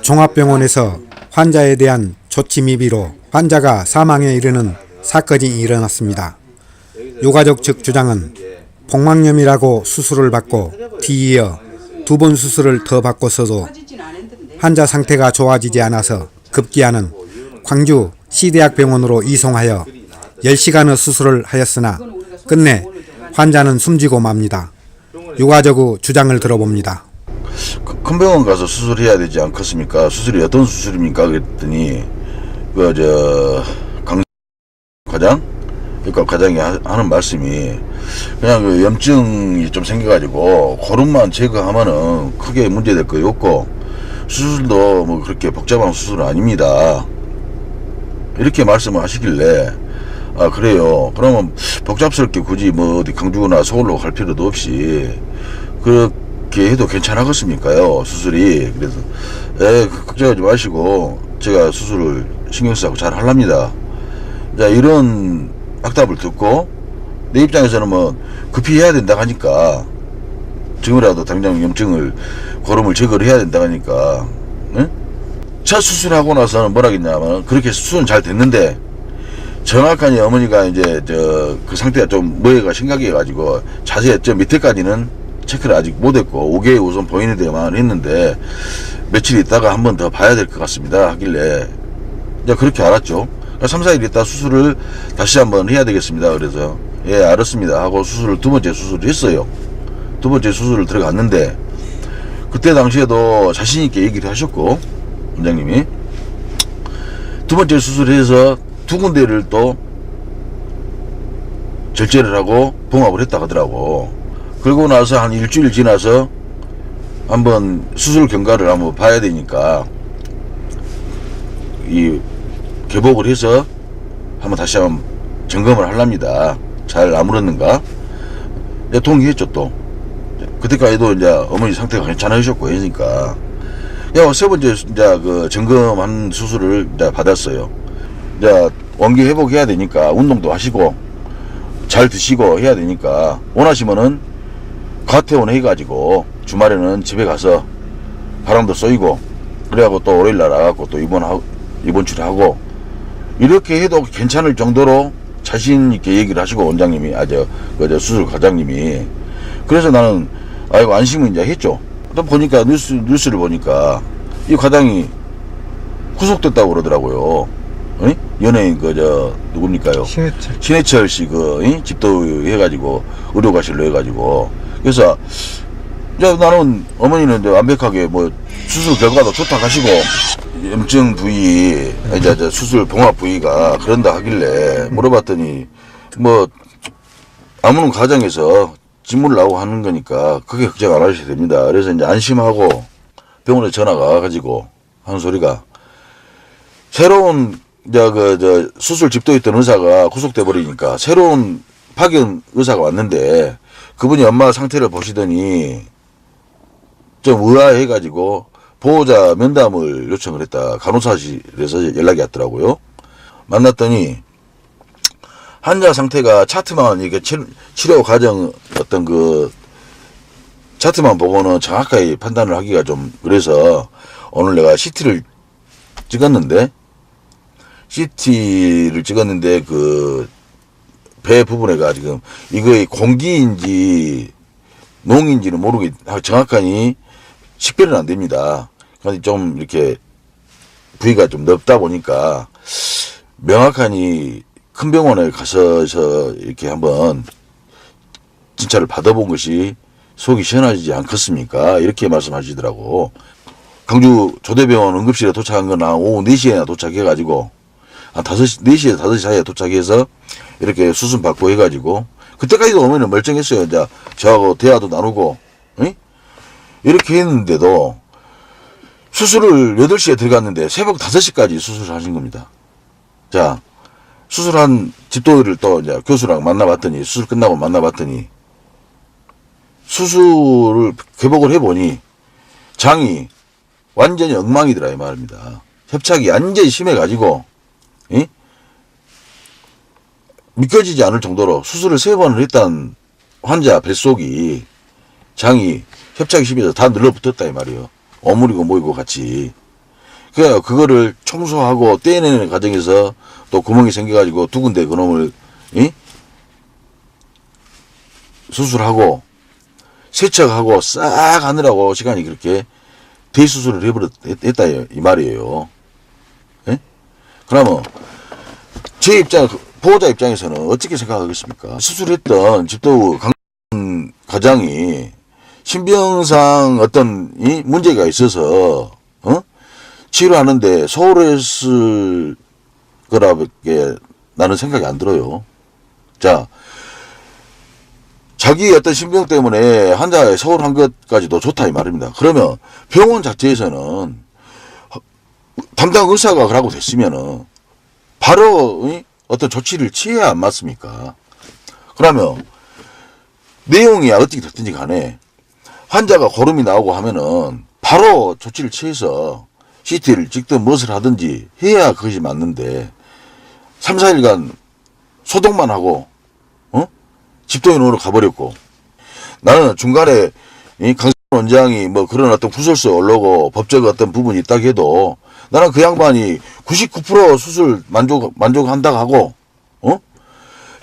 종합병원에서 환자에 대한 조치 미비로 환자가 사망에 이르는 사건이 일어났습니다. 유가족 측 주장은 복막염이라고 수술을 받고 뒤이어 2번 수술을 더 받고서도 환자 상태가 좋아지지 않아서 급기야는 광주 시대학병원으로 이송하여 10시간의 수술을 하였으나 끝내 환자는 숨지고 맙니다. 유가족의 주장을 들어봅니다. 큰 병원 가서 수술해야 되지 않겠습니까? 수술이 어떤 수술입니까? 그랬더니 강 과장? 그러니까 과장이 하는 말씀이 그냥 그 염증이 좀 생겨가지고 고름만 제거하면은 크게 문제될 거 없고 수술도 뭐 그렇게 복잡한 수술은 아닙니다. 이렇게 말씀을 하시길래 아 그래요. 그러면 복잡스럽게 굳이 뭐 어디 강주나 서울로 갈 필요도 없이 그렇게 해도 괜찮겠습니까요? 수술이. 그래서 걱정하지 마시고 제가 수술을 신경 쓰고 잘 하랍니다. 자 이런 악답을 듣고 내 입장에서는 뭐 급히 해야 된다 하니까 지금이라도 당장 염증을 고름을 제거를 해야 된다 하니까 응? 첫 수술하고 나서는 뭐라겠냐면 그렇게 수술은 잘 됐는데 정확하니 어머니가 이제 그 상태가 좀 뭐가 심각해 가지고 자세히 저 밑에까지는 체크를 아직 못했고 5개의 우선 보이는 데만 했는데 며칠 있다가 한 번 더 봐야 될 것 같습니다 하길래 이제 그렇게 알았죠. 3, 4일 있다 수술을 다시 한번 해야 되겠습니다. 그래서 예 알았습니다 하고 수술을 2번째 수술을 했어요. 2번째 수술을 들어갔는데 그때 당시에도 자신있게 얘기를 하셨고 원장님이 2번째 수술을 해서 2군데를 또 절제를 하고 봉합을 했다 하더라고. 그러고 나서 한 일주일 지나서 한번 수술 경과를 한번 봐야 되니까 이 개복을 해서 한번 다시 한번 점검을 하랍니다. 잘 아물었는가? 동의했죠 또. 그때까지도 이제 어머니 상태가 괜찮으셨고 하니까. 세 번째 이제 그 점검한 수술을 이제 받았어요. 이제 원기 회복해야 되니까 운동도 하시고 잘 드시고 해야 되니까 원하시면은 과태원 해가지고 주말에는 집에 가서 바람도 쏘이고 그래갖고 또 월요일날 나가고 또 입원 치료하고 이렇게 해도 괜찮을 정도로 자신있게 얘기를 하시고 원장님이 저 수술 과장님이. 그래서 나는 아이고 안심을 이제 했죠. 또 보니까 뉴스를 보니까 이 과장이 구속됐다고 그러더라고요. 연예인 누굽니까요? 신해철 씨 집도 해가지고 의료과실로 해가지고. 그래서 이제 나는 어머니는 이제 완벽하게 뭐 수술 결과도 좋다 하시고 염증 부위 이제 수술 봉합 부위가 그런다 하길래 물어봤더니 뭐 아무는 과정에서 진물 나오고 하는 거니까 그게 걱정 안 하셔도 됩니다. 그래서 이제 안심하고 병원에 전화가 와가지고 하는 소리가 새로운 수술 집도에 있던 의사가 구속돼 버리니까 새로운 파견 의사가 왔는데 그분이 엄마 상태를 보시더니 좀 의아해가지고 보호자 면담을 요청을 했다. 간호사실에서 연락이 왔더라고요. 만났더니 환자 상태가 차트만 이렇게 치료 과정 어떤 그 차트만 보고는 정확하게 판단을 하기가 좀 그래서 오늘 내가 CT를 찍었는데 그 배 부분에가 지금 이거의 공기인지 농인지는 모르게 정확하니 식별은 안 됩니다. 그런데 좀 이렇게 부위가 좀 넓다 보니까 명확하니 큰 병원에 가서 이렇게 한번 진찰을 받아본 것이 속이 시원하지 않겠습니까? 이렇게 말씀하시더라고. 강주 조대병원 응급실에 도착한 건 오후 4시에나 도착해가지고 한 4시에서 5시 사이에 도착해서 이렇게 수술 받고 해가지고 그때까지도 어머니는 멀쩡했어요. 이제 저하고 대화도 나누고 이렇게 했는데도 수술을 8시에 들어갔는데 새벽 5시까지 수술을 하신 겁니다. 자, 수술한 집도를 또 이제 교수랑 만나봤더니 수술 끝나고 만나봤더니 수술을 개복을 해보니 장이 완전히 엉망이더라 이 말입니다. 협착이 완전히 심해가지고 믿겨지지 않을 정도로 수술을 3번을 했던 환자 뱃속이 장이 협착이 심해서 다 늘러붙었다 이 말이에요. 오물이고 뭐이고 같이. 그거를 청소하고 떼내는 과정에서 또 구멍이 생겨가지고 두 군데 그놈을, 수술하고, 세척하고 싹 하느라고 시간이 그렇게 대수술을 했다, 이 말이에요. 예? 그러면, 보호자 입장에서는 어떻게 생각하겠습니까? 수술했던 집도 가장이 신병상 어떤 문제가 있어서, 치료하는데 소홀했을 거라밖에 나는 생각이 안 들어요. 자, 자기 어떤 신병 때문에 환자의 소홀한 것까지도 좋다 이 말입니다. 그러면 병원 자체에서는 담당 의사가 그러고 됐으면은 바로 어떤 조치를 취해야 안 맞습니까? 그러면 내용이 어떻게 됐든지 간에 환자가 고름이 나오고 하면은 바로 조치를 취해서 CT를 찍든 무엇을 하든지 해야 그것이 맞는데 3, 4일간 소독만 하고 집도인으로 가버렸고 나는 중간에 강선 원장이 뭐 그런 어떤 구설수 올라오고 법적 어떤 부분이 있다 해도 나는 그 양반이 99% 수술 만족한다고 하고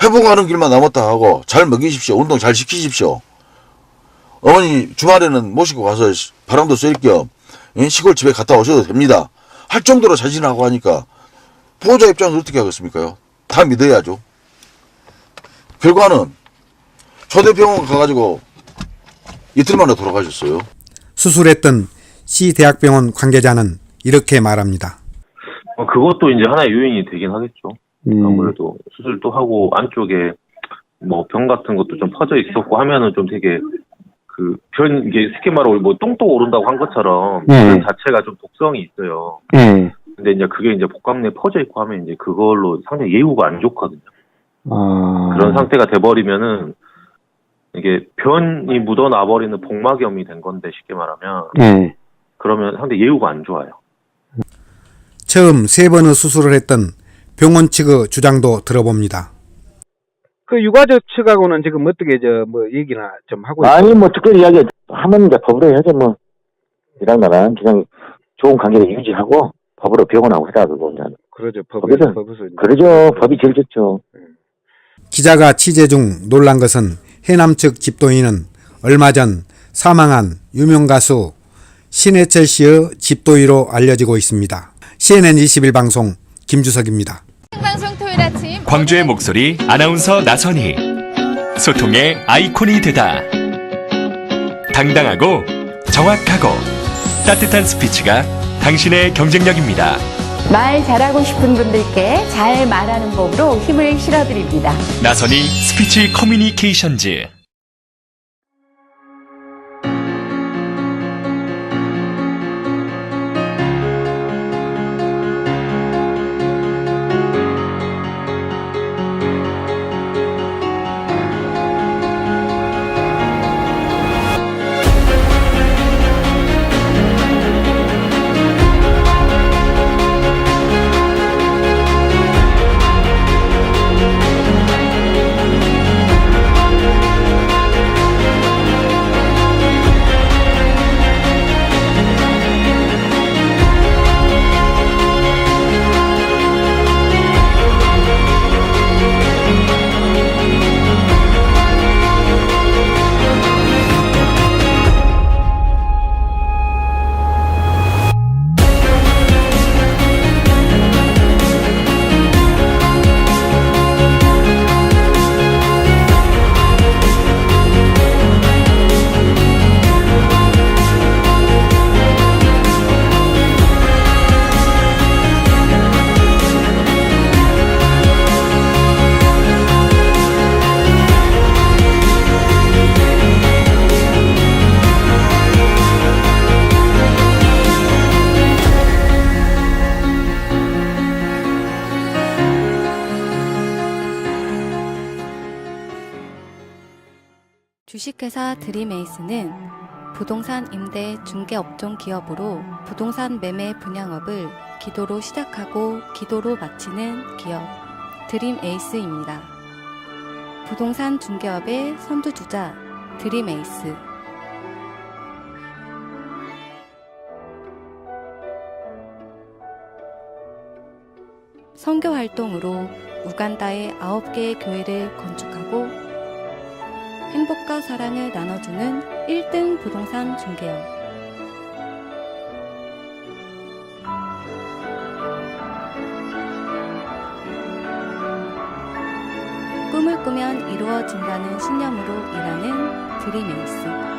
회복하는 길만 남았다 하고 잘 먹이십시오. 운동 잘 시키십시오. 어머니 주말에는 모시고 가서 바람도 쐴 겸 시골집에 갔다 오셔도 됩니다. 할 정도로 자진하고 하니까 보호자 입장에서 어떻게 하겠습니까? 다 믿어야죠. 결과는 초대병원 가가지고 이틀 만에 돌아가셨어요. 수술했던 C대학병원 관계자는 이렇게 말합니다. 그것도 이제 하나의 요인이 되긴 하겠죠. 아무래도 수술도 하고 안쪽에 뭐 병 같은 것도 좀 퍼져 있었고 하면은 좀 되게 이게 쉽게 말하고 뭐 똥똥 오른다고 한 것처럼 병 자체가 좀 독성이 있어요. 근데 이제 그게 이제 복강 내에 퍼져 있고 하면 이제 그걸로 상당히 예후가 안 좋거든요. 그런 상태가 돼버리면은 이게 변이 묻어나버리는 복막염이 된 건데 쉽게 말하면 그러면 상당히 예후가 안 좋아요. 처음 3번의 수술을 했던 병원 측의 주장도 들어봅니다. 그 유가족 측하고는 지금 어떻게 뭐 얘기나 좀 하고 있어요? 아니 뭐 특별히 이야기하면 이제 법으로 해야지 뭐 이랑 나랑 그냥 좋은 관계를 유지하고 법으로 병원하고 해라 그거 이제. 그러죠. 법에서 법에서 그러죠. 법이 제일 좋죠. 기자가 취재 중 놀란 것은 해남 측 집도인은 얼마 전 사망한 유명 가수 신해철 씨의 집도이로 알려지고 있습니다. CNN 21방송 김주석입니다. 방송 토요일 아침 광주의 목소리 아나운서 나선희. 소통의 아이콘이 되다. 당당하고 정확하고 따뜻한 스피치가 당신의 경쟁력입니다. 말 잘하고 싶은 분들께 잘 말하는 법으로 힘을 실어드립니다. 나선희 스피치 커뮤니케이션즈. 주식회사 드림에이스는 부동산 임대 중개업종 기업으로 부동산 매매 분양업을 기도로 시작하고 기도로 마치는 기업 드림에이스입니다. 부동산 중개업의 선두주자 드림에이스. 선교 활동으로 우간다에 9개의 교회를 건축하고 행복과 사랑을 나눠주는 1등 부동산 중개업. 꿈을 꾸면 이루어진다는 신념으로 일하는 드림에이스.